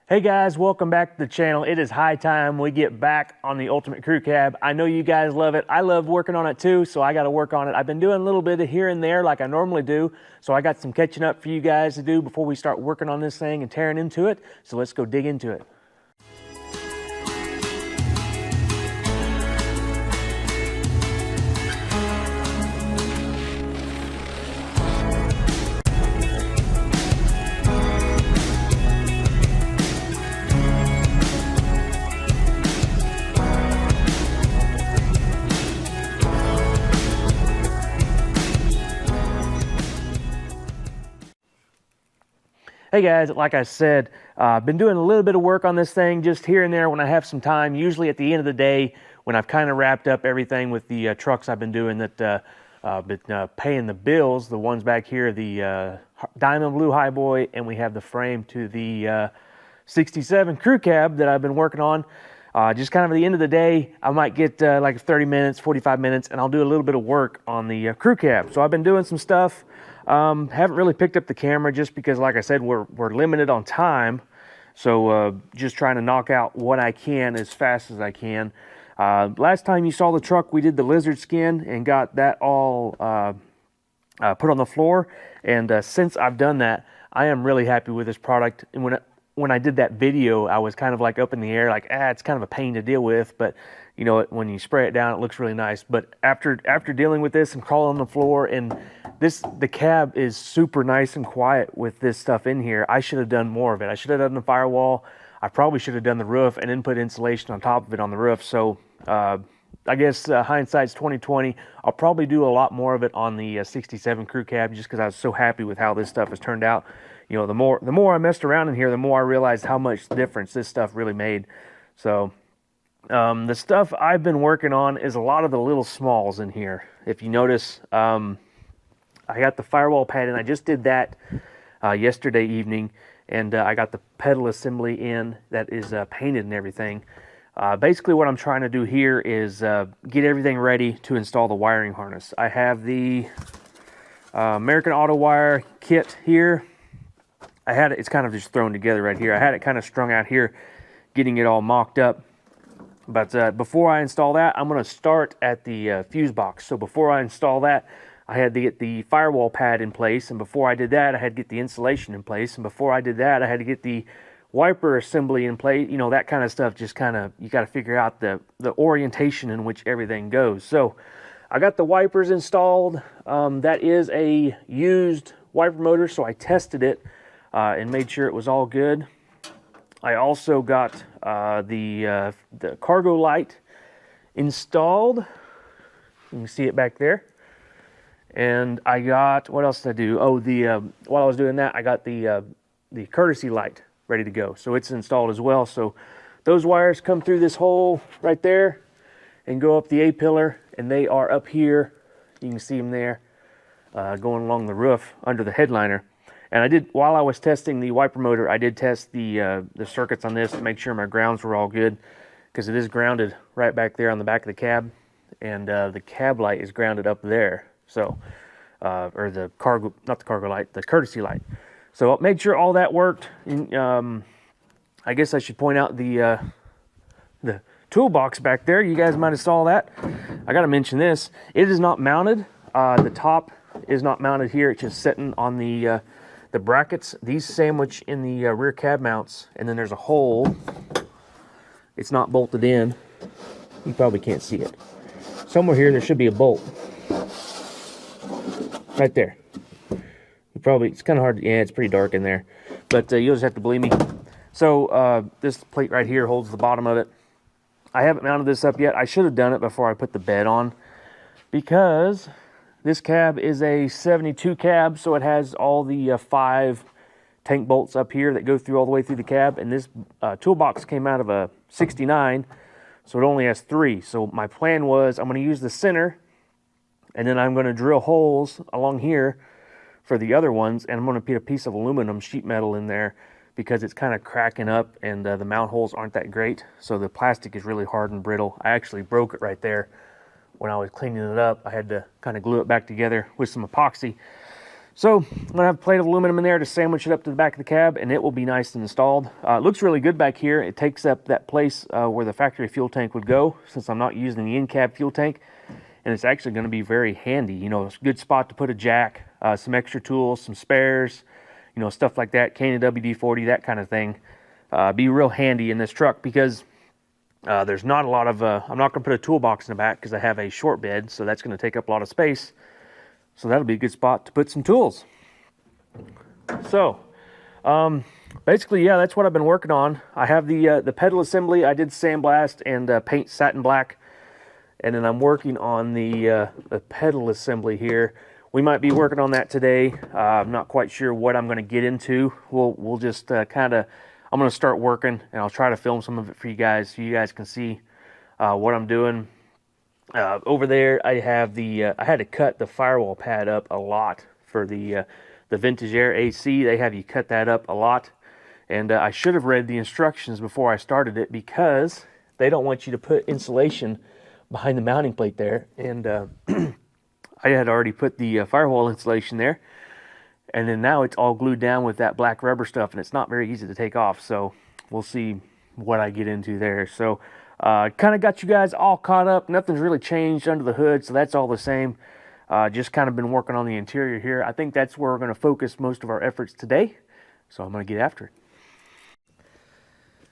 Hey guys, welcome back to the channel. It is high time we get back on the Ultimate Crew Cab. I know you guys love it. I love working on it too, so I got to work on it. I've been doing a little bit of here and there like I normally do, so I got some catching up for you guys to do before we start working on this thing and tearing into it. So let's go dig into it. Hey guys, like I said, I've been doing a little bit of work on this thing just here and there when I have some time, usually at the end of the day when I've kind of wrapped up everything with the trucks I've been doing that been paying the bills. The ones back here, the Diamond Blue Highboy, and we have the frame to the 67 Crew Cab that I've been working on. Just kind of at the end of the day, I might get like 30 minutes, 45 minutes, and I'll do a little bit of work on the Crew Cab. So I've been doing some stuff. Haven't really picked up the camera just because, like I said, we're limited on time. So just trying to knock out what I can as fast as I can. Last time you saw the truck, we did the lizard skin and got that all put on the floor. And since I've done that, I am really happy with this product. And when I did that video, I was kind of like up in the air, like, it's kind of a pain to deal with, but you know, when you spray it down, it looks really nice. But after dealing with this and crawling on the floor, and the cab is super nice and quiet with this stuff in here. I should have done more of it. I should have done the firewall. I probably should have done the roof and then put insulation on top of it on the roof. So I guess hindsight's 2020. I'll probably do a lot more of it on the 67 Crew Cab just because I was so happy with how this stuff has turned out. You know, the more I messed around in here, the more I realized how much difference this stuff really made. So the stuff I've been working on is a lot of the little smalls in here. If you notice, I got the firewall pad, and I just did that yesterday evening, and I got the pedal assembly in that is painted and everything. Basically what I'm trying to do here is get everything ready to install the wiring harness. I have the American Autowire kit here. I had it, it's kind of just thrown together right here. I had it kind of strung out here, getting it all mocked up. But before I install that, I'm going to start at the fuse box. So before I install that, I had to get the firewall pad in place. And before I did that, I had to get the insulation in place. And before I did that, I had to get the wiper assembly in place. You know, that kind of stuff, just kind of, you got to figure out the orientation in which everything goes. So I got the wipers installed. That is a used wiper motor, so I tested it and made sure it was all good. I also got the cargo light installed. You can see it back there. And I got, what else did I do? Oh, while I was doing that, I got the courtesy light ready to go. So it's installed as well. So those wires come through this hole right there and go up the A-pillar, and they are up here. You can see them there going along the roof under the headliner. And I did, while I was testing the wiper motor, I did test the circuits on this to make sure my grounds were all good, because it is grounded right back there on the back of the cab, and the cab light is grounded up there. So, or the cargo, not the cargo light, the courtesy light. So I made sure all that worked. And, I guess I should point out the toolbox back there. You guys might have saw that. I got to mention this. It is not mounted. The top is not mounted here. It's just sitting on the brackets. These sandwich in the rear cab mounts, and then there's a hole. It's not bolted in. You probably can't see it. Somewhere here there should be a bolt. Right there. You probably, it's kind of hard, yeah, it's pretty dark in there, but you'll just have to believe me. So this plate right here holds the bottom of it. I haven't mounted this up yet. I should have done it before I put the bed on, because this cab is a 72 cab, so it has all the 5 tank bolts up here that go through all the way through the cab, and this toolbox came out of a 69, so it only has 3. So my plan was, I'm going to use the center, and then I'm going to drill holes along here for the other ones, and I'm going to put a piece of aluminum sheet metal in there because it's kind of cracking up, and the mount holes aren't that great, so the plastic is really hard and brittle. I actually broke it right there when I was cleaning it up. I had to kind of glue it back together with some epoxy. So I'm going to have a plate of aluminum in there to sandwich it up to the back of the cab, and it will be nice and installed. It looks really good back here. It takes up that place where the factory fuel tank would go, since I'm not using the in-cab fuel tank. And it's actually going to be very handy. You know, it's a good spot to put a jack, some extra tools, some spares, you know, stuff like that, cane of WD-40, that kind of thing. Be real handy in this truck because there's not a lot of, I'm not going to put a toolbox in the back because I have a short bed, so that's going to take up a lot of space. So that'll be a good spot to put some tools. So, basically, yeah, that's what I've been working on. I have the pedal assembly. I did sandblast and paint satin black. And then I'm working on the pedal assembly here. We might be working on that today. I'm not quite sure what I'm going to get into. We'll just kind of, I'm going to start working, and I'll try to film some of it for you guys so you guys can see what I'm doing. Over there, I have I had to cut the firewall pad up a lot for the Vintage Air AC. They have you cut that up a lot. And I should have read the instructions before I started it because they don't want you to put insulation behind the mounting plate there. And I had already put the firewall insulation there. And then now it's all glued down with that black rubber stuff, and it's not very easy to take off. So we'll see what I get into there. So kind of got you guys all caught up. Nothing's really changed under the hood, so that's all the same. Just kind of been working on the interior here. I think that's where we're going to focus most of our efforts today. So I'm going to get after it.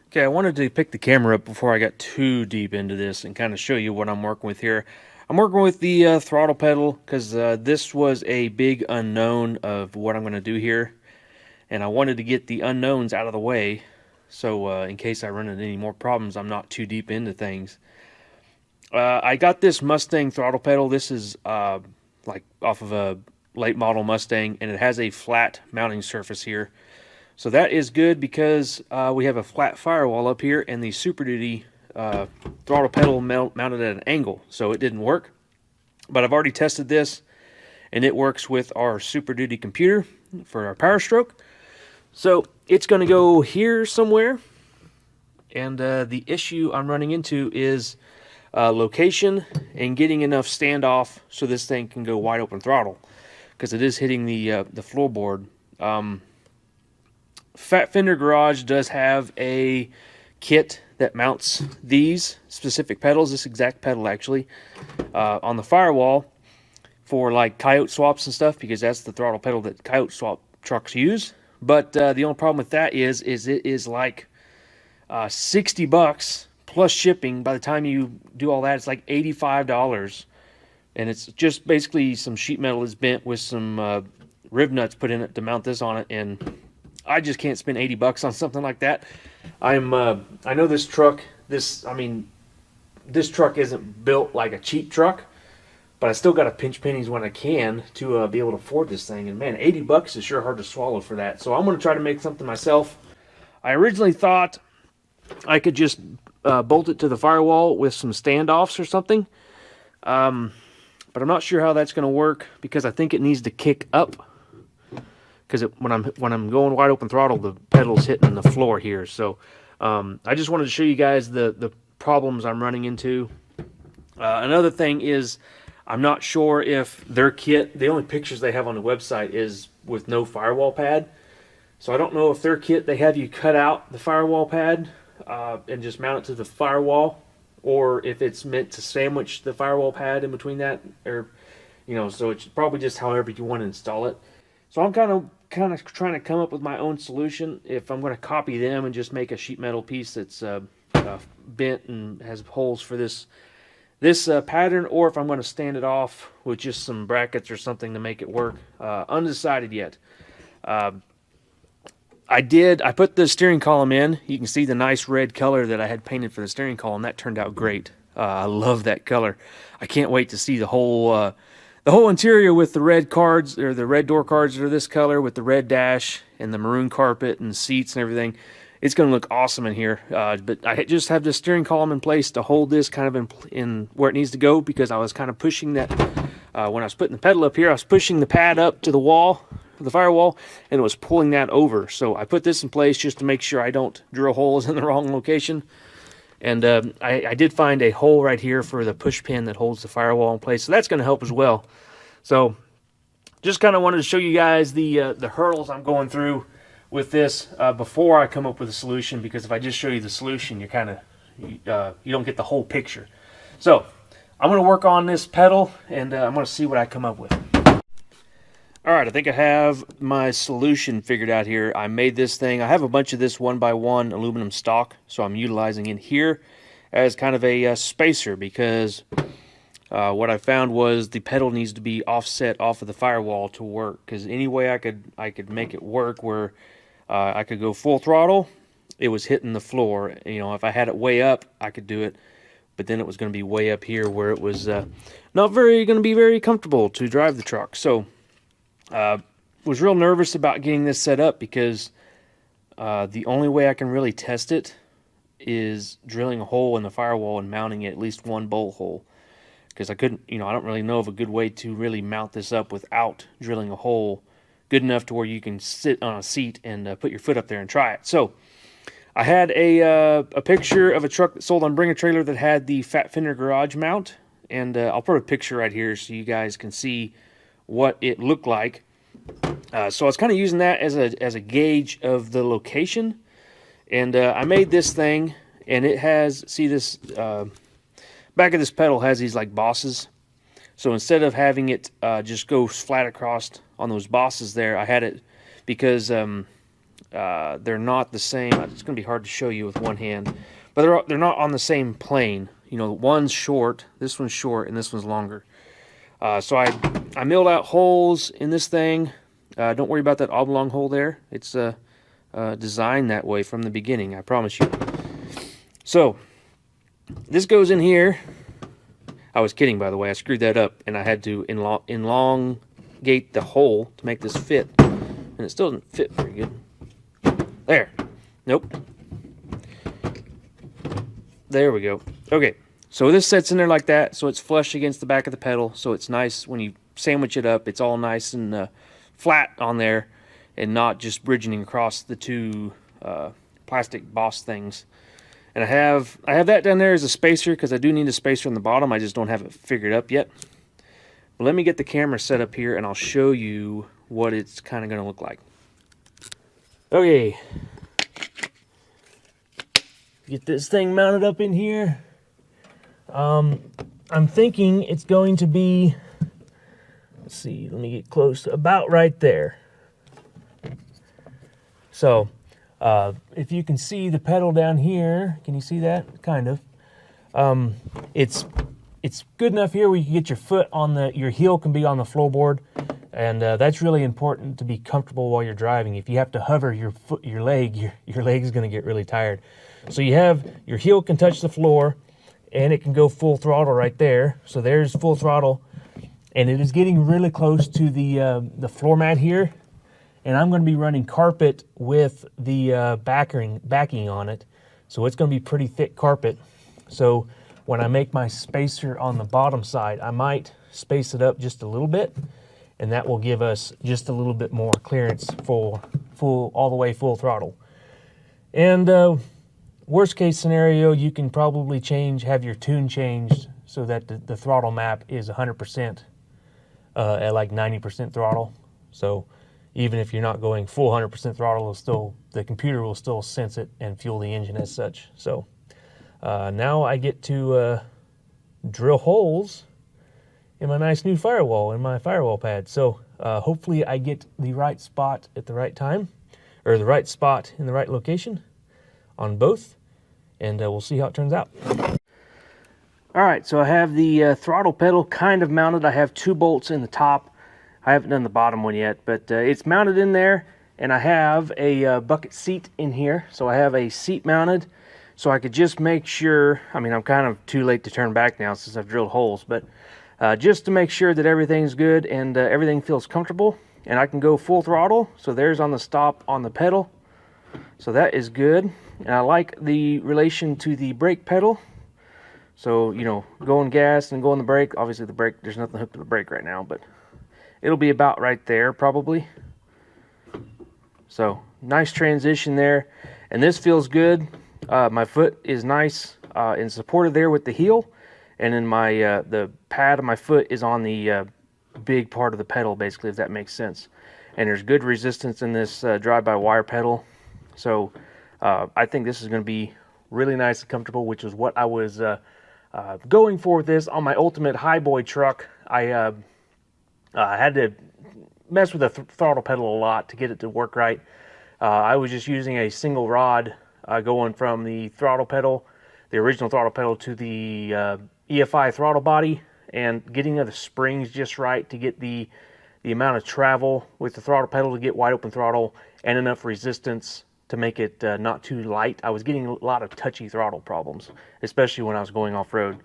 Okay, I wanted to pick the camera up before I got too deep into this and kind of show you what I'm working with here. I'm working with the throttle pedal because this was a big unknown of what I'm going to do here. And I wanted to get the unknowns out of the way. So in case I run into any more problems, I'm not too deep into things. I got this Mustang throttle pedal. This is like off of a late model Mustang, and it has a flat mounting surface here. So that is good because we have a flat firewall up here, and the Super Duty throttle pedal mounted at an angle, so it didn't work. But I've already tested this, and it works with our Super Duty computer for our Power Stroke. So it's going to go here somewhere, and the issue I'm running into is location and getting enough standoff so this thing can go wide open throttle, because it is hitting the floorboard. Fat Fender Garage does have a kit that mounts these specific pedals, this exact pedal actually, on the firewall for like coyote swaps and stuff, because that's the throttle pedal that coyote swap trucks use. But the only problem with that is it is like $60 plus shipping. By the time you do all that, it's like $85. And it's just basically some sheet metal is bent with some rib nuts put in it to mount this on it. And I just can't spend $80 on something like that. I know this truck, this truck isn't built like a cheap truck, but I still got to pinch pennies when I can to be able to afford this thing. And man, $80 is sure hard to swallow for that. So I'm going to try to make something myself. I originally thought I could just bolt it to the firewall with some standoffs or something. But I'm not sure how that's going to work, because I think it needs to kick up. Because when I'm going wide open throttle, the pedal's hitting the floor here. So I just wanted to show you guys the problems I'm running into. Another thing is, I'm not sure if their kit, the only pictures they have on the website is with no firewall pad. So I don't know if their kit, they have you cut out the firewall pad and just mount it to the firewall, or if it's meant to sandwich the firewall pad in between that, or, you know, so it's probably just however you want to install it. So I'm kind of trying to come up with my own solution, if I'm going to copy them and just make a sheet metal piece that's bent and has holes for this pattern, or if I'm going to stand it off with just some brackets or something to make it work. Undecided yet. I put the steering column in. You can see the nice red color that I had painted for the steering column. That turned out great. I love that color. I can't wait to see the whole interior with the red cards, or the red door cards that are this color, with the red dash and the maroon carpet and seats and everything. It's going to look awesome in here. But I just have the steering column in place to hold this kind of in where it needs to go, because I was kind of pushing that when I was putting the pedal up here. I was pushing the pad up to the wall, the firewall, and it was pulling that over. So I put this in place just to make sure I don't drill holes in the wrong location. And I did find a hole right here for the push pin that holds the firewall in place, so that's going to help as well. So just kind of wanted to show you guys the hurdles I'm going through with this before I come up with a solution, because if I just show you the solution, you're kind of you don't get the whole picture. So I'm going to work on this pedal, and I'm going to see what I come up with. All right, I think I have my solution figured out here. I made this thing. I have a bunch of this 1x1 aluminum stock, so I'm utilizing it here as kind of a spacer, because what I found was the pedal needs to be offset off of the firewall to work, because any way I could make it work where I could go full throttle, it was hitting the floor. You know, if I had it way up, I could do it, but then it was going to be way up here where it was not going to be very comfortable to drive the truck. So was real nervous about getting this set up, because the only way I can really test it is drilling a hole in the firewall and mounting at least one bolt hole, because I couldn't, you know, I don't really know of a good way to really mount this up without drilling a hole good enough to where you can sit on a seat and put your foot up there and try it. So I had a picture of a truck that sold on Bring a Trailer that had the Fat Fender garage mount, and I'll put a picture right here so you guys can see what it looked like. So I was kind of using that as a gauge of the location, and I made this thing, and it has, see this back of this pedal has these like bosses. So instead of having it just go flat across on those bosses there, I had it, because they're not the same. It's going to be hard to show you with one hand, but they're not on the same plane. You know, one's short, this one's short, and this one's longer. So I milled out holes in this thing. Don't worry about that oblong hole there. It's designed that way from the beginning, I promise you. So this goes in here. I was kidding, by the way. I screwed that up, and I had to elongate the hole to make this fit, and it still doesn't fit very good. There. Nope. There we go. Okay. So this sits in there like that, so it's flush against the back of the pedal, so it's nice when you sandwich it up. It's all nice and flat on there, and not just bridging across the two plastic boss things. And I have that down there as a spacer, because I do need a spacer on the bottom. I just don't have it figured up yet. But let me get the camera set up here, and I'll show you what it's kind of going to look like. Okay. Get this thing mounted up in here. I'm thinking it's going to be, let's see, let me get close, about right there. So, if you can see the pedal down here, can you see that? Kind of. It's good enough here where you can get your foot on your heel can be on the floorboard, and that's really important to be comfortable while you're driving. If you have to hover your leg is going to get really tired. So you have, your heel can touch the floor, and it can go full throttle right there. So there's full throttle, and it is getting really close to the floor mat here. And I'm going to be running carpet with the backing on it, so it's going to be pretty thick carpet. So when I make my spacer on the bottom side, I might space it up just a little bit, and that will give us just a little bit more clearance full all the way full throttle. And worst case scenario, you can probably have your tune changed so that the throttle map is 100% at like 90% throttle. So even if you're not going full 100% throttle, the computer will still sense it and fuel the engine as such. So now I get to drill holes in my nice new firewall, in my firewall pad. So hopefully I get the right spot at the right time, or the right spot in the right location on both, and we'll see how it turns out. All right, so I have the throttle pedal kind of mounted. I have 2 bolts in the top. I haven't done the bottom one yet, but it's mounted in there, and I have a bucket seat in here. So I have a seat mounted, so I could just make sure, I mean, I'm kind of too late to turn back now since I've drilled holes, but just to make sure that everything's good and everything feels comfortable, and I can go full throttle. So there's on the stop on the pedal, so that is good. And I like the relation to the brake pedal. So, you know, going gas and going the brake, obviously the brake, there's nothing hooked to the brake right now, but it'll be about right there probably. So nice transition there, and this feels good. My foot is nice and supported there with the heel, and then my the pad of my foot is on the big part of the pedal, basically, if that makes sense. And there's good resistance in this drive-by-wire pedal. So I think this is going to be really nice and comfortable, which is what I was going for with this. On my Ultimate Highboy truck, I had to mess with the throttle pedal a lot to get it to work right. I was just using a single rod going from the throttle pedal, the original throttle pedal, to the EFI throttle body, and getting the springs just right to get the amount of travel with the throttle pedal to get wide open throttle and enough resistance to make it not too light. I was getting a lot of touchy throttle problems, especially when I was going off-road.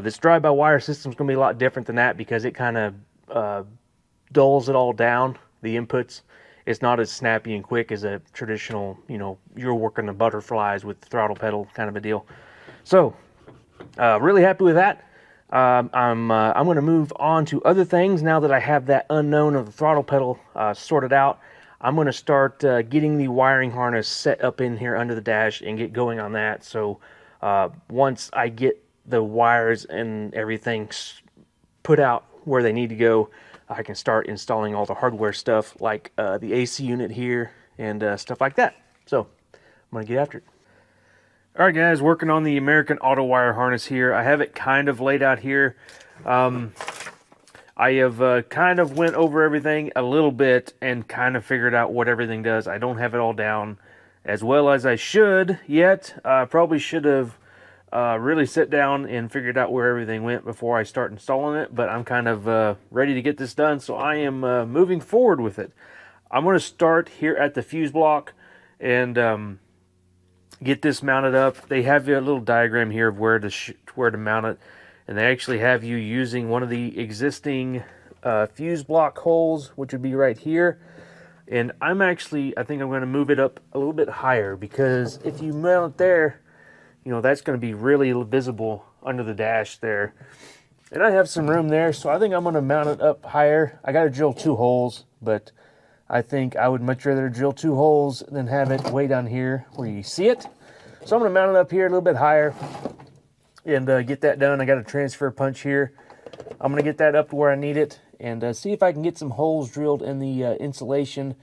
This drive-by-wire system is going to be a lot different than that because it kind of dulls it all down, the inputs. It's not as snappy and quick as a traditional, you're working the butterflies with the throttle pedal kind of a deal. So, really happy with that. I'm going to move on to other things now that I have that unknown of the throttle pedal sorted out. I'm going to start getting the wiring harness set up in here under the dash and get going on that. So once I get the wires and everything put out where they need to go, I can start installing all the hardware stuff like the AC unit here and stuff like that. So I'm going to get after it. Alright guys, working on the American Autowire harness here. I have it kind of laid out here. I have kind of went over everything a little bit and kind of figured out what everything does. I don't have it all down as well as I should yet. I probably should have really sat down and figured out where everything went before I start installing it, but I'm kind of ready to get this done, so I am moving forward with it. I'm going to start here at the fuse block and get this mounted up. They have a little diagram here of where to mount it, and they actually have you using one of the existing fuse block holes, which would be right here. And I think I'm going to move it up a little bit higher, because if you mount it there, that's going to be really visible under the dash there. And I have some room there, so I think I'm going to mount it up higher. I got to drill 2 holes, but I think I would much rather drill 2 holes than have it way down here where you see it. So I'm going to mount it up here a little bit higher and get that done. I got a transfer punch here. I'm going to get that up to where I need it and see if I can get some holes drilled in the insulation.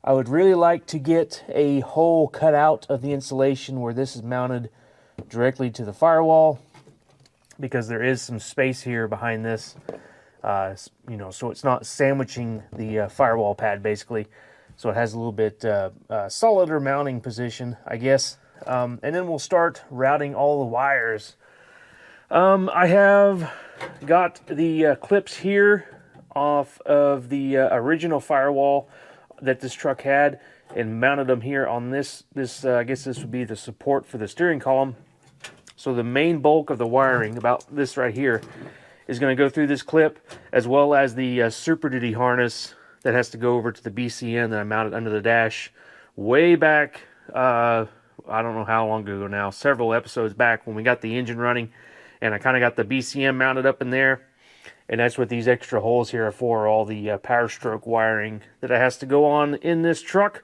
I would really like to get a hole cut out of the insulation where this is mounted directly to the firewall, because there is some space here behind this, so it's not sandwiching the firewall pad, basically. So it has a little bit solider mounting position, I guess. And then we'll start routing all the wires. I have got the clips here off of the original firewall that this truck had and mounted them here on this I guess this would be the support for the steering column. So the main bulk of the wiring, about this right here, is going to go through this clip, as well as the Super Duty harness that has to go over to the BCN that I mounted under the dash way back, I don't know how long ago now, several episodes back when we got the engine running, and I kind of got the BCM mounted up in there. And that's what these extra holes here are for, all the power stroke wiring that has to go on in this truck.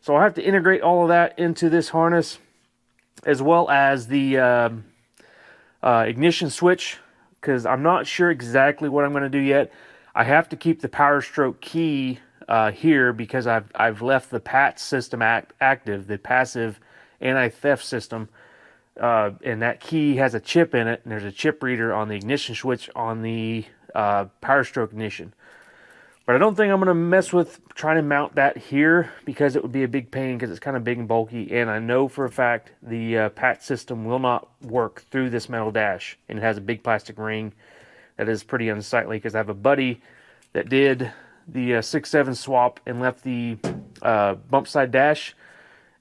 So I'll have to integrate all of that into this harness, as well as the ignition switch, because I'm not sure exactly what I'm going to do yet. I have to keep the power stroke key here because I've left the PAT system active, the passive anti-theft system, and that key has a chip in it, and there's a chip reader on the ignition switch on the power stroke ignition. But I don't think I'm going to mess with trying to mount that here, because it would be a big pain, because it's kind of big and bulky, and I know for a fact the PAT system will not work through this metal dash, and it has a big plastic ring that is pretty unsightly, because I have a buddy that did the 6-7 swap and left the bump side dash,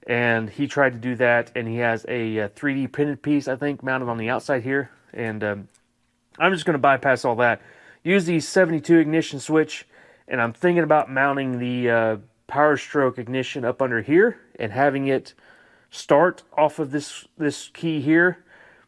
and he tried to do that, and he has a 3D printed piece, I think, mounted on the outside here, and I'm just going to bypass all that. Use the 72 ignition switch, and I'm thinking about mounting the power stroke ignition up under here and having it start off of this key here.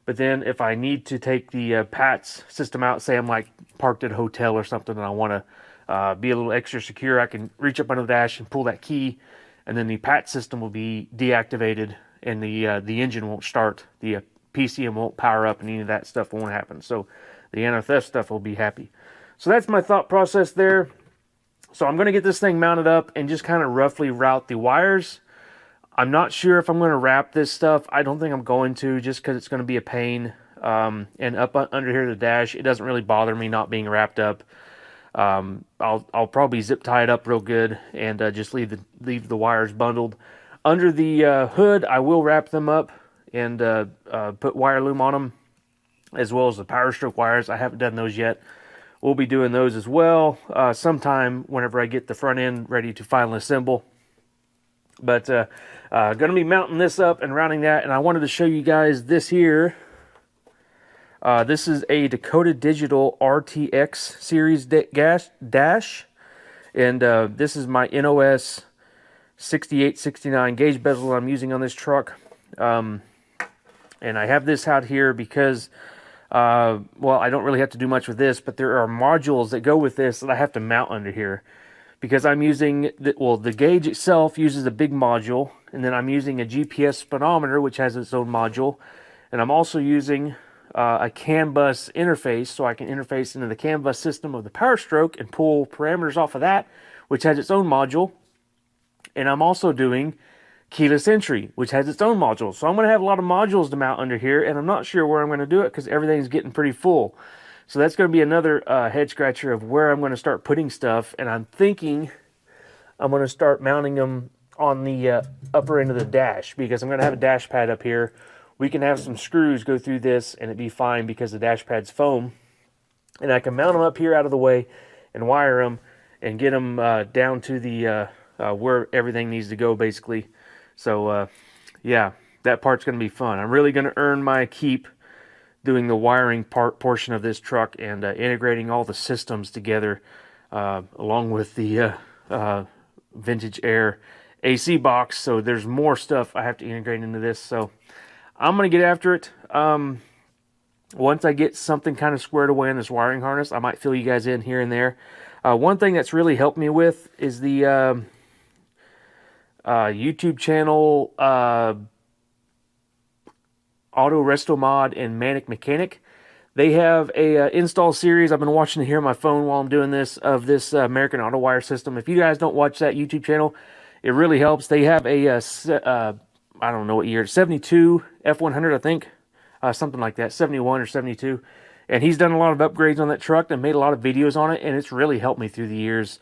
But then if I need to take the PATS system out, say I'm like parked at a hotel or something and I want to be a little extra secure, I can reach up under the dash and pull that key, and then the PAT system will be deactivated and the engine won't start. The PCM won't power up and any of that stuff won't happen. So the anti-theft stuff will be happy. So that's my thought process there. So I'm going to get this thing mounted up and just kind of roughly route the wires. I'm not sure if I'm going to wrap this stuff. I don't think I'm going to, just because it's going to be a pain. And up under here, the dash, it doesn't really bother me not being wrapped up. I'll probably zip tie it up real good and just leave the wires bundled. Under the hood, I will wrap them up and put wire loom on them, as well as the power stroke wires. I haven't done those yet. We'll be doing those as well sometime whenever I get the front end ready to finally assemble. But going to be mounting this up and routing that, and I wanted to show you guys this here. This is a Dakota Digital RTX series dash, and this is my NOS 6869 gauge bezel I'm using on this truck. And I have this out here because well, I don't really have to do much with this, but there are modules that go with this that I have to mount under here, because I'm using the gauge itself uses a big module, and then I'm using a GPS speedometer, which has its own module, and I'm also using a CAN bus interface, so I can interface into the CAN bus system of the power stroke and pull parameters off of that, which has its own module. And I'm also doing keyless entry, which has its own module. So I'm going to have a lot of modules to mount under here, and I'm not sure where I'm going to do it because everything's getting pretty full. So that's going to be another head scratcher of where I'm going to start putting stuff. And I'm thinking I'm going to start mounting them on the upper end of the dash, because I'm going to have a dash pad up here. We can have some screws go through this and it'd be fine because the dash pad's foam. And I can mount them up here out of the way and wire them and get them down to the where everything needs to go, basically. So yeah, that part's going to be fun. I'm really going to earn my keep doing the wiring portion of this truck and integrating all the systems together, along with the Vintage Air AC box. So there's more stuff I have to integrate into this. So I'm going to get after it. Once I get something kind of squared away in this wiring harness, I might fill you guys in here and there. One thing that's really helped me with is the YouTube channel Auto Resto Mod and Manic Mechanic. They have a install series. I've been watching it here on my phone while I'm doing this, of this American Autowire system. If you guys don't watch that YouTube channel, it really helps. They have a I don't know what year, 72 F100, I think, something like that, 71 or 72. And he's done a lot of upgrades on that truck and made a lot of videos on it, and it's really helped me through the years,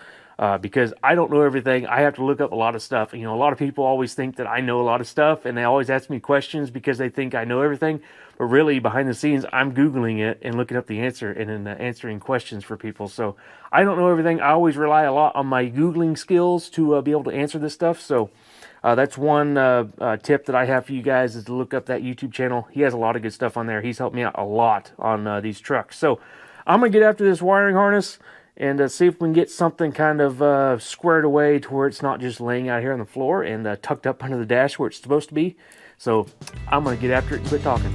because I don't know everything. I have to look up a lot of stuff. You know, a lot of people always think that I know a lot of stuff, and they always ask me questions because they think I know everything. But really, behind the scenes, I'm Googling it and looking up the answer and then answering questions for people. So I don't know everything. I always rely a lot on my Googling skills to be able to answer this stuff. So that's one tip that I have for you guys, is to look up that YouTube channel. He has a lot of good stuff on there. He's helped me out a lot on these trucks. So I'm going to get after this wiring harness and see if we can get something kind of squared away to where it's not just laying out here on the floor and tucked up under the dash where it's supposed to be. So I'm going to get after it and quit talking.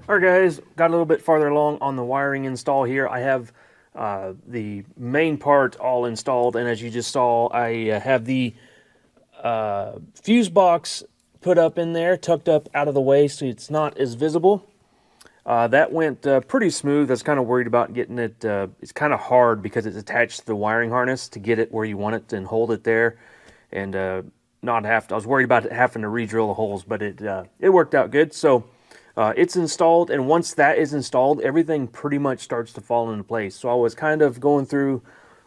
Alright guys, got a little bit farther along on the wiring install here. I have the main part all installed, and as you just saw, I have the fuse box put up in there, tucked up out of the way so it's not as visible. That went pretty smooth. I was kind of worried about getting it. It's kind of hard because it's attached to the wiring harness to get it where you want it and hold it there, and not have to. I was worried about having to re-drill the holes, but it worked out good. So it's installed, and once that is installed, everything pretty much starts to fall into place. So I was kind of going through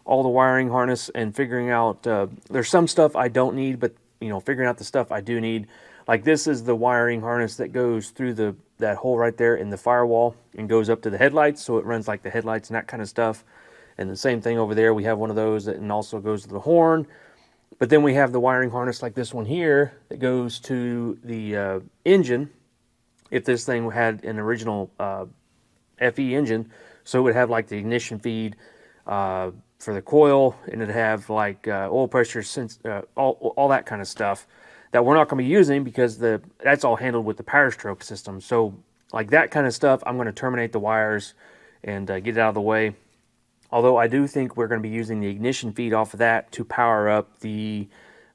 all the wiring harness and figuring out there's some stuff I don't need, but figuring out the stuff I do need. Like this is the wiring harness that goes through that hole right there in the firewall and goes up to the headlights, so it runs like the headlights and that kind of stuff. And the same thing over there, we have one of those that and also goes to the horn. But then we have the wiring harness like this one here that goes to the engine. If this thing had an original FE engine, so it would have like the ignition feed for the coil, and it'd have like oil pressure, all that kind of stuff that we're not going to be using because that's all handled with the power stroke system. So like that kind of stuff, I'm going to terminate the wires and get it out of the way. Although I do think we're going to be using the ignition feed off of that to power up the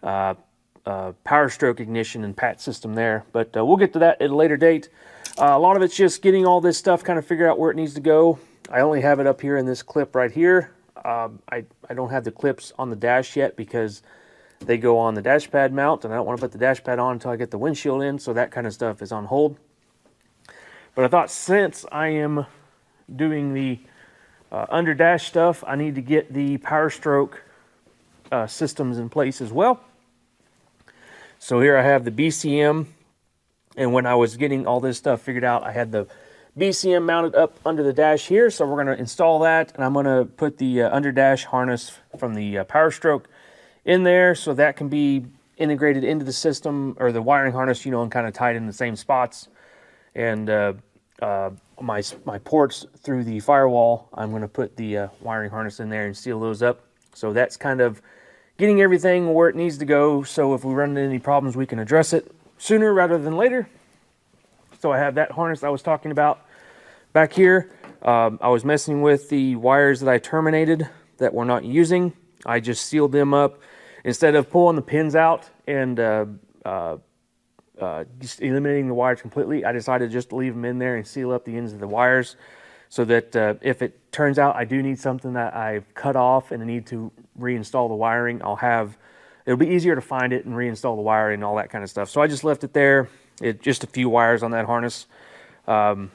power stroke ignition and PAT system there. But we'll get to that at a later date. A lot of it's just getting all this stuff, kind of figure out where it needs to go. I only have it up here in this clip right here. I don't have the clips on the dash yet because they go on the dash pad mount, and I don't want to put the dash pad on until I get the windshield in, so that kind of stuff is on hold. But I thought since I am doing the under dash stuff, I need to get the power stroke systems in place as well. So here I have the BCM, and when I was getting all this stuff figured out, I had the BCM mounted up under the dash here, so we're going to install that, and I'm going to put the under dash harness from the power stroke in there so that can be integrated into the system, or the wiring harness, and kind of tied in the same spots. And my ports through the firewall, I'm going to put the wiring harness in there and seal those up. So that's kind of getting everything where it needs to go, so if we run into any problems, we can address it sooner rather than later. So I have that harness I was talking about back here. I was messing with the wires that I terminated that we're not using. I just sealed them up. Instead of pulling the pins out and just eliminating the wires completely, I decided just to leave them in there and seal up the ends of the wires, so that if it turns out I do need something that I've cut off and I need to reinstall the wiring, it'll be easier to find it and reinstall the wiring and all that kind of stuff. So I just left it there. Just a few wires on that harness. And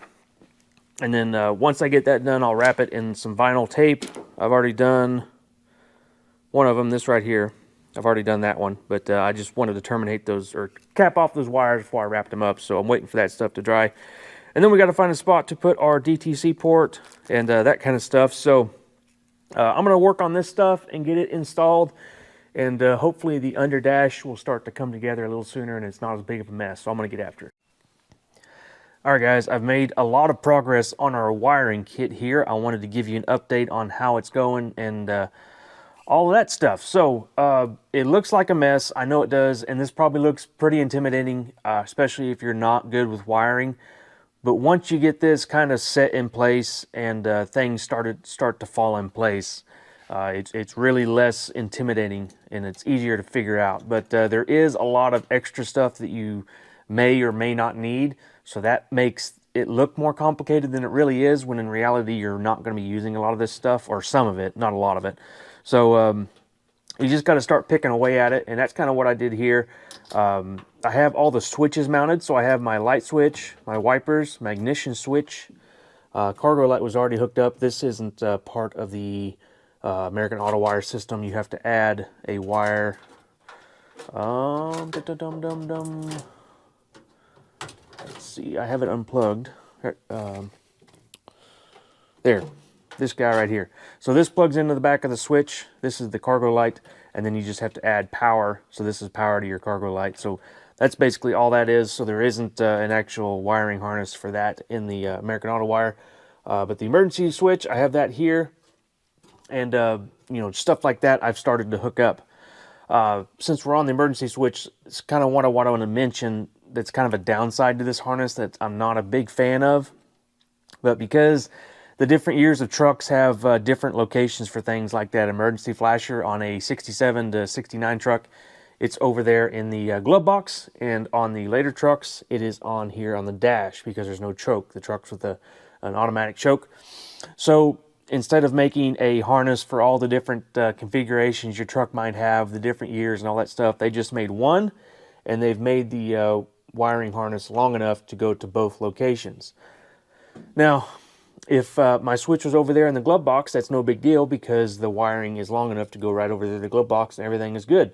then once I get that done, I'll wrap it in some vinyl tape. I've already done one of them, this right here. I've already done that one, but I just wanted to terminate those, or cap off those wires before I wrapped them up, so I'm waiting for that stuff to dry. And then we got to find a spot to put our DTC port and that kind of stuff. So I'm going to work on this stuff and get it installed, and hopefully the under dash will start to come together a little sooner and it's not as big of a mess. So I'm going to get after it. Alright guys, I've made a lot of progress on our wiring kit here. I wanted to give you an update on how it's going and all of that stuff. So it looks like a mess. I know it does, and this probably looks pretty intimidating, especially if you're not good with wiring. But once you get this kind of set in place and things start to fall in place, it's really less intimidating and it's easier to figure out. But there is a lot of extra stuff that you may or may not need, so that makes it look more complicated than it really is, when in reality you're not going to be using a lot of this stuff, or some of it, not a lot of it. So you just got to start picking away at it, and that's kind of what I did here. I have all the switches mounted, so I have my light switch, my wipers, my ignition switch. Cargo light was already hooked up. This isn't part of the American Autowire system. You have to add a wire. Let's see, I have it unplugged. There, this guy right here. So this plugs into the back of the switch. This is the cargo light, and then you just have to add power. So this is power to your cargo light. So that's basically all that is. So there isn't an actual wiring harness for that in the American Autowire. But the emergency switch, I have that here. And, stuff like that I've started to hook up. Since we're on the emergency switch, it's kind of what I want to mention. that's kind of a downside to this harness that I'm not a big fan of. But because the different years of trucks have different locations for things like that emergency flasher on a 67 to 69 truck, it's over there in the glove box, and on the later trucks, it is on here on the dash because there's no choke. The truck's with an automatic choke. So instead of making a harness for all the different configurations your truck might have, the different years and all that stuff, they just made one, and they've made the wiring harness long enough to go to both locations. Now, if my switch was over there in the glove box, that's no big deal because the wiring is long enough to go right over there to the glove box and everything is good.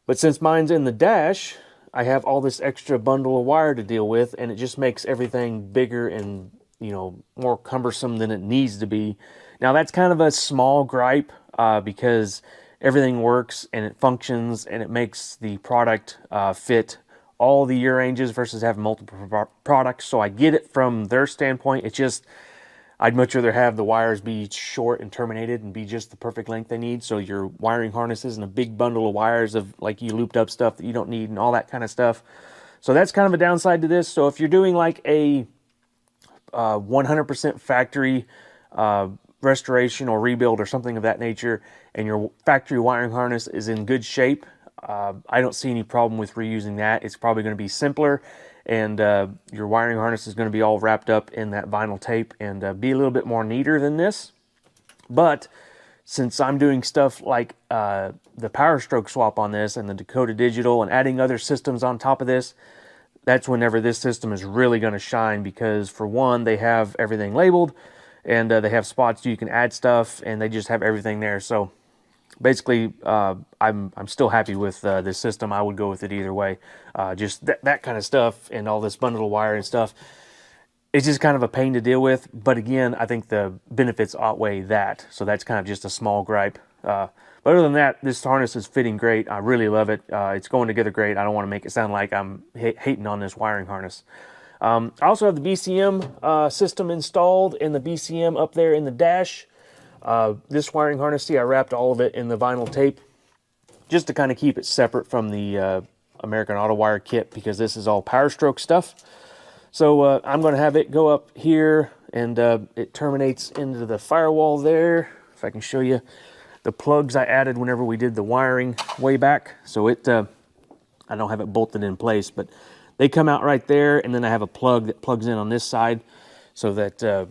But since mine's in the dash, I have all this extra bundle of wire to deal with, and it just makes everything bigger and, you know, more cumbersome than it needs to be. Now, that's kind of a small gripe because everything works and it functions and it makes the product fit all the year ranges versus having multiple products. So I get it from their standpoint. It's just, I'd much rather have the wires be short and terminated and be just the perfect length they need. So your wiring harness isn't a big bundle of wires of like you looped up stuff that you don't need and all that kind of stuff. So that's kind of a downside to this. So if you're doing like a 100% factory restoration or rebuild or something of that nature, and your factory wiring harness is in good shape, I don't see any problem with reusing that. It's probably going to be simpler, and your wiring harness is going to be all wrapped up in that vinyl tape and be a little bit more neater than this. But since I'm doing stuff like the power stroke swap on this and the Dakota Digital and adding other systems on top of this, that's whenever this system is really going to shine, because for one, they have everything labeled, and they have spots you can add stuff, and they just have everything there. So basically, I'm still happy with this system. I would go with it either way. Just that kind of stuff and all this bundle of wire and stuff, it's just kind of a pain to deal with. But again, I think the benefits outweigh that. So that's kind of just a small gripe. But other than that, this harness is fitting great. I really love it. It's going together great. I don't want to make it sound like I'm hating on this wiring harness. I also have the BCM system installed and the BCM up there in the dash. This wiring harness, see, I wrapped all of it in the vinyl tape just to kind of keep it separate from the American Autowire kit, because this is all power stroke stuff. So I'm going to have it go up here, and it terminates into the firewall there. If I can show you the plugs I added whenever we did the wiring way back. So I don't have it bolted in place, but they come out right there, and then I have a plug that plugs in on this side so that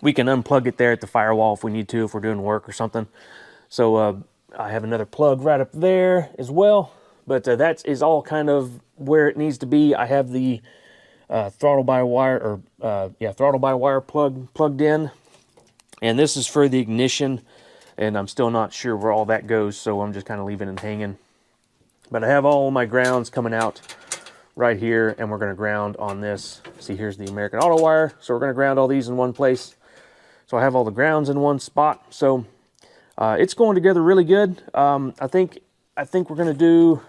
we can unplug it there at the firewall if we need to, if we're doing work or something. So I have another plug right up there as well, but that is all kind of where it needs to be. I have the throttle by wire, throttle by wire plugged in, and this is for the ignition, and I'm still not sure where all that goes, so I'm just kind of leaving it hanging. But I have all my grounds coming out right here, and we're going to ground on this. See, here's the American Autowire, so we're going to ground all these in one place. So I have all the grounds in one spot. So it's going together really good. I think we're going to do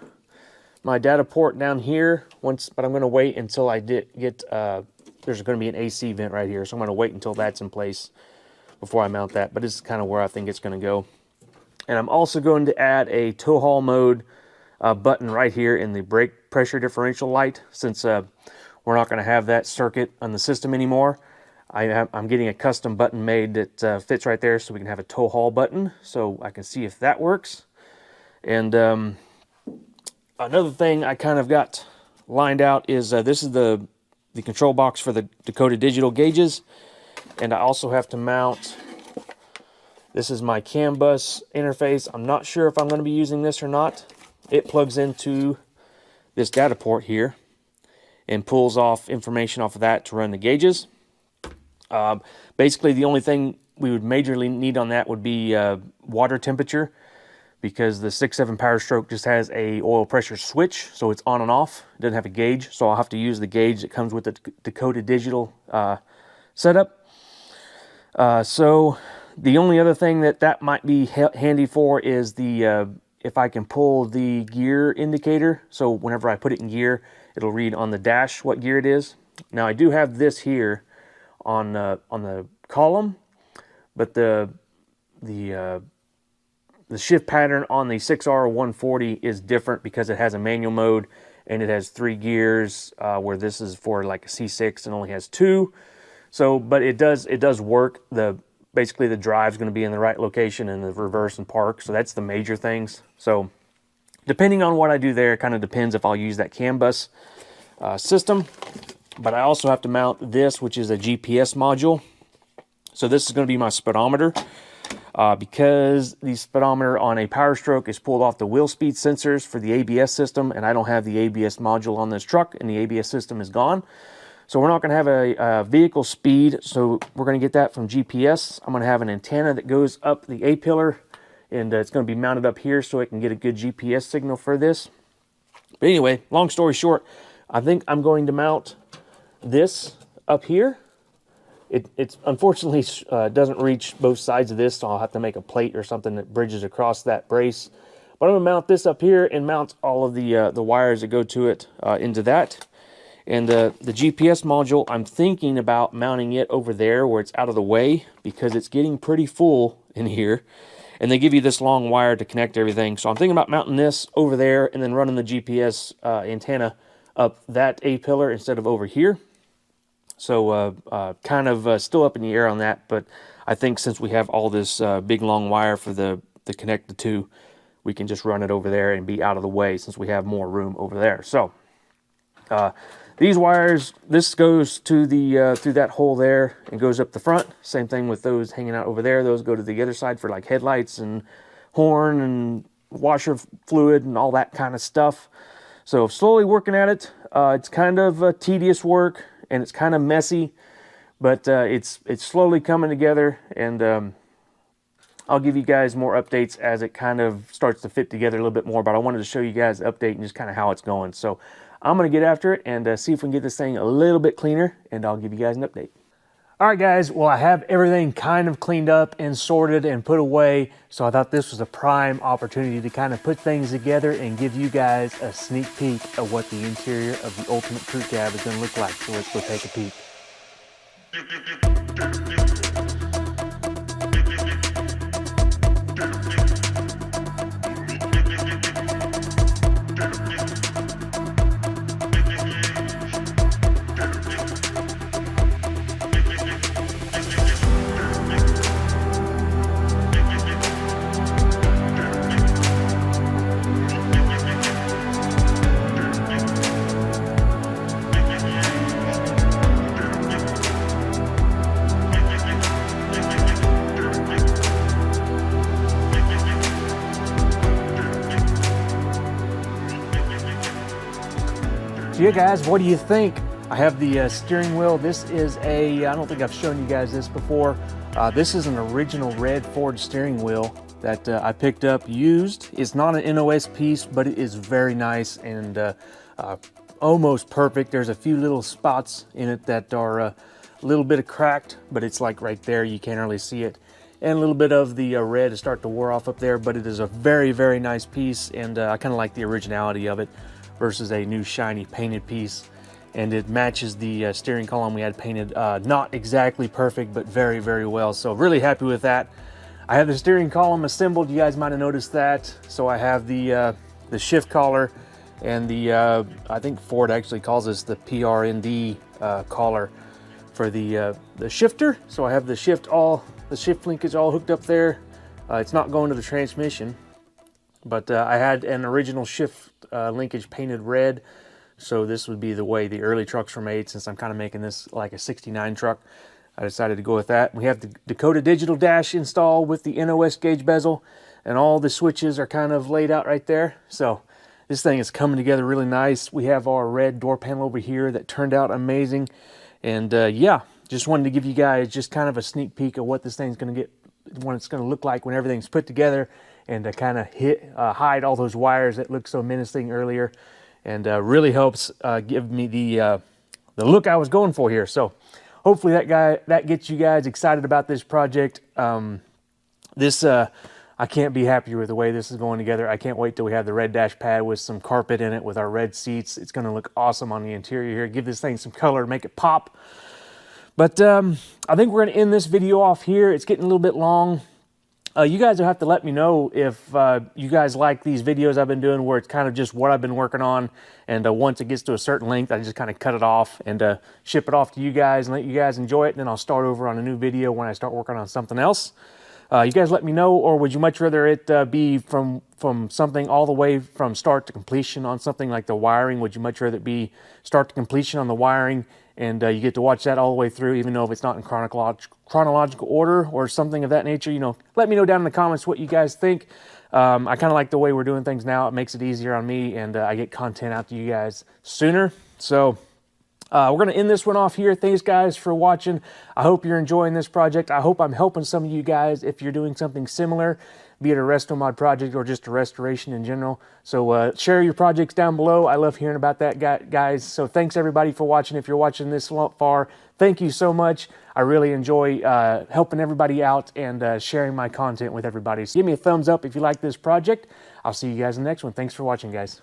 my data port down here once, but I'm going to wait until I get there's going to be an AC vent right here, so I'm going to wait until that's in place before I mount that. But this is kind of where I think it's going to go. And I'm also going to add a tow haul mode button right here in the brake pressure differential light, since we're not going to have that circuit on the system anymore. I'm getting a custom button made that fits right there, so we can have a tow haul button, so I can see if that works. And another thing I kind of got lined out is this is the control box for the Dakota Digital gauges, and I also have to mount, this is my CAN bus interface. I'm not sure if I'm going to be using this or not. It plugs into this data port here and pulls off information off of that to run the gauges. Basically, the only thing we would majorly need on that would be water temperature, because the 6.7 Power Stroke just has a oil pressure switch, so it's on and off. It doesn't have a gauge, so I'll have to use the gauge that comes with the Dakota Digital setup. So the only other thing that might be handy for is the if I can pull the gear indicator, so whenever I put it in gear, it'll read on the dash what gear it is. Now I do have this here on the column, but the shift pattern on the 6R140 is different because it has a manual mode, and it has 3 gears, where this is for like a C6 and only has 2. So, but it does work. Basically the drive's going to be in the right location and the reverse and park. So that's the major things. So depending on what I do there, it kind of depends if I'll use that CAN bus system. But I also have to mount this, which is a GPS module. So this is going to be my speedometer. Because the speedometer on a Power Stroke is pulled off the wheel speed sensors for the ABS system, and I don't have the ABS module on this truck, and the ABS system is gone. So we're not going to have a vehicle speed, so we're going to get that from GPS. I'm going to have an antenna that goes up the A-pillar, and it's going to be mounted up here so it can get a good GPS signal for this. But anyway, long story short, I think I'm going to mount this up here. It's unfortunately doesn't reach both sides of this, so I'll have to make a plate or something that bridges across that brace. But I'm going to mount this up here and mount all of the wires that go to it into that. And the GPS module, I'm thinking about mounting it over there where it's out of the way, because it's getting pretty full in here. And they give you this long wire to connect everything. So I'm thinking about mounting this over there and then running the GPS antenna up that A-pillar instead of over here. So kind of still up in the air on that, but I think since we have all this big long wire for the connect the two, we can just run it over there and be out of the way since we have more room over there. So these wires, this goes to the through that hole there and goes up the front. Same thing with those hanging out over there. Those go to the other side for like headlights and horn and washer fluid and all that kind of stuff. So slowly working at it. It's kind of tedious work. And it's kind of messy, but it's slowly coming together, and I'll give you guys more updates as it kind of starts to fit together a little bit more. But I wanted to show you guys the update and just kind of how it's going. So I'm going to get after it and see if we can get this thing a little bit cleaner, and I'll give you guys an update. All right, guys, well, I have everything kind of cleaned up and sorted and put away, so I thought this was a prime opportunity to kind of put things together and give you guys a sneak peek of what the interior of the Ultimate Crew Cab is going to look like. So let's go take a peek. So yeah, guys, what do you think? I have the steering wheel. This is I don't think I've shown you guys this before. This is an original red Ford steering wheel that I picked up used. It's not an NOS piece, but it is very nice and almost perfect. There's a few little spots in it that are a little bit cracked, but it's like right there. You can't really see it. And a little bit of the red is starting to wear off up there, but it is a very, very nice piece, and I kind of like the originality of it versus a new shiny painted piece. And it matches the steering column we had painted, not exactly perfect, but very, very well. So really happy with that. I have the steering column assembled. You guys might have noticed that. So I have the shift collar and the, I think Ford actually calls this the PRND collar for the shifter. So I have the shift linkage all hooked up there. It's not going to the transmission, but I had an original shift linkage painted red. So this would be the way the early trucks were made. Since I'm kind of making this like a 69 truck, I decided to go with that. We have the Dakota Digital dash installed with the NOS gauge bezel, and all the switches are kind of laid out right there. So this thing is coming together really nice. We have our red door panel over here that turned out amazing. And yeah, just wanted to give you guys just kind of a sneak peek of what this thing's going to get, what it's going to look like when everything's put together, and to kind of hide all those wires that looked so menacing earlier, and really helps give me the look I was going for here. So hopefully that gets you guys excited about this project. I can't be happier with the way this is going together. I can't wait till we have the red dash pad with some carpet in it with our red seats. It's going to look awesome on the interior here. Give this thing some color, make it pop. But I think we're going to end this video off here. It's getting a little bit long. You guys will have to let me know if you guys like these videos I've been doing where it's kind of just what I've been working on, and once it gets to a certain length, I just kind of cut it off and ship it off to you guys and let you guys enjoy it, and then I'll start over on a new video when I start working on something else. You guys let me know, or would you much rather it be from something all the way from start to completion on something like the wiring? Would you much rather it be start to completion on the wiring, and you get to watch that all the way through, even though if it's not in chronological order or something of that nature? You know, let me know down in the comments what you guys think. I kind of like the way we're doing things now. It makes it easier on me, and I get content out to you guys sooner. So we're going to end this one off here. Thanks, guys, for watching. I hope you're enjoying this project. I hope I'm helping some of you guys if you're doing something similar, be it a resto mod project or just a restoration in general. So share your projects down below. I love hearing about that, guys. So thanks, everybody, for watching. If you're watching this far, thank you so much. I really enjoy helping everybody out and sharing my content with everybody. So give me a thumbs up if you like this project. I'll see you guys in the next one. Thanks for watching, guys.